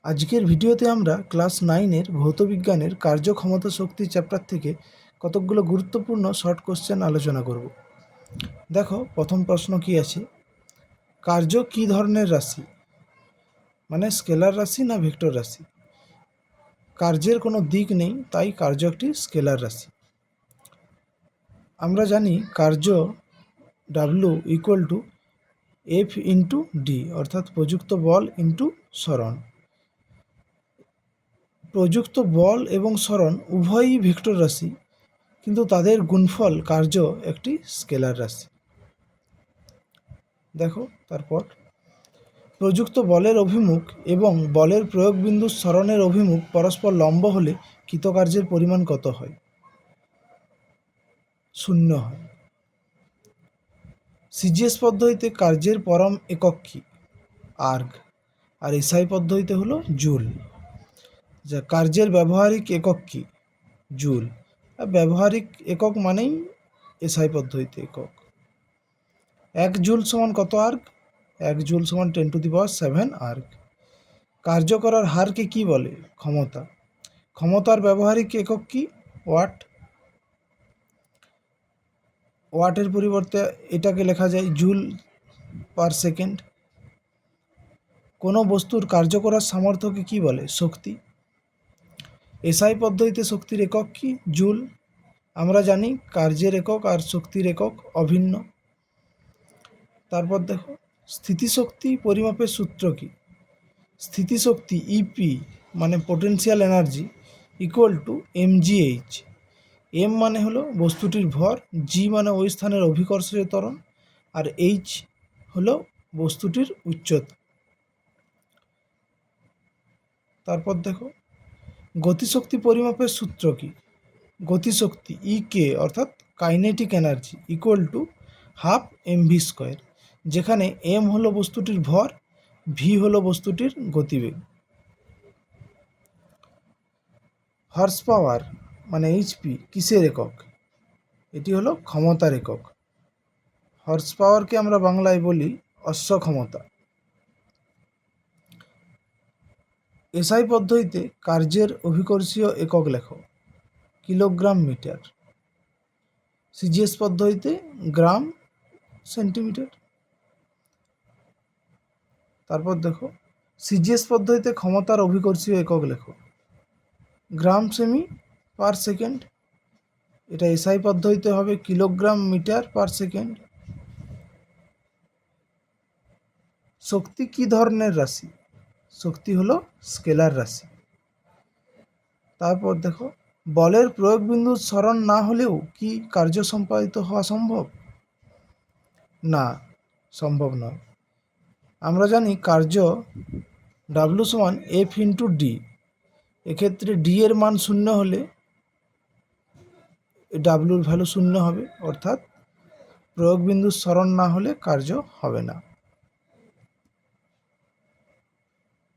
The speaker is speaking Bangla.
আজকের ভিডিওতে আমরা ক্লাস 9-এর ভৌতবিজ্ঞানের কার্যক্ষমতা শক্তি চ্যাপ্টার থেকে কতকগুলো গুরুত্বপূর্ণ শর্ট কোশ্চেন আলোচনা করব। দেখো, প্রথম প্রশ্ন কি আছে, কার্য কি ধরনের রাশি, মানে স্কেলার রাশি না ভেক্টর রাশি? কার্যের কোনো দিক নেই, তাই কার্য একটি স্কেলার রাশি। আমরা জানি কার্য W = F × D, অর্থাৎ প্রযুক্ত বল ইন্টু সরণ। প্রযুক্ত বল এবং সরণ উভয়ই ভেক্টর রাশি, কিন্তু তাদের গুণফল কার্য একটি স্কেলার রাশি। দেখো তারপর, প্রযুক্ত বলের অভিমুখ এবং বলের প্রয়োগ বিন্দু সরণের অভিমুখ পরস্পর লম্ব হলে কৃতকার্যের পরিমাণ কত হয়? 0 হয়। সিজিএস পদ্ধতিতে কার্যের পরম একক কি? আর্গ। আর এসআই পদ্ধতিতে হলো জুল। যা কার্যের ব্যবহারিক একক কি? জুল। ব্যবহারিক একক মানেই এসআই পদ্ধতিতে একক। 1 জুল সমান কত আর্গ? 1 জুল সমান 10⁻7 আর্গ। কার্য করার হারকে কি বলে? ক্ষমতা। ক্ষমতার ব্যবহারিক একক কি? ওয়াট। ওয়াটের পরিবর্তে এটাকে লেখা যায় জুল পার সেকেন্ড। কোনো বস্তুর কার্য করার সামর্থ্যকে কি বলে? শক্তি। এসআই পদ্ধতিতে শক্তির একক কি? জুল। আমরা জানি কার্যের একক আর শক্তির একক অভিন্ন। তারপর দেখো, স্থিতিশক্তি পরিমাপের সূত্র কি? স্থিতিশক্তি ইপি মানে পোটেনশিয়াল এনার্জি = mgh। এম মানে হলো বস্তুটির ভর, জি মানে ওই স্থানের অভিকর্ষীয় ত্বরণ, আর এইচ হলো বস্তুটির উচ্চতা। তারপর দেখো, গতিশক্তি পরিমাপের সূত্র কি? গতিশক্তি ইকে অর্থাৎ কাইনেটিক এনার্জি = 12 mv², যেখানে এম হলো বস্তুটির ভর, ভি হলো বস্তুটির গতিবেগ। হর্স পাওয়ার মানে এইচপি কিসের একক? এটি হলো ক্ষমতার একক। হর্স পাওয়ারকে আমরা বাংলায় বলি অশ্ব ক্ষমতা। এসআই পদ্ধতিতে কার্যের অভিকর্ষীয় একক লেখো। Kilogram metre. সিজিএস পদ্ধতিতে গ্রাম সেন্টিমিটার। তারপর দেখো, সিজিএস পদ্ধতিতে ক্ষমতার অভিকর্ষীয় একক লেখো। গ্রাম সেমি পার সেকেন্ড। এটা এসআই পদ্ধতিতে হবে কিলোগ্রাম মিটার পার সেকেন্ড। শক্তি কি ধরনের রাশি? শক্তি হলো স্কেলার রাশি। তারপর দেখো, বলের প্রয়োগ বিন্দু সরণ না হলেও কি কার্য সম্পাদিত হওয়া সম্ভব? না, সম্ভব নয়। আমরা জানি কার্য W = F × D। এক্ষেত্রে ডি এর মান 0 হলে ডাব্লুর ভ্যালু 0 হবে, অর্থাৎ প্রয়োগ বিন্দুর সরণ না হলে কার্য হবে না।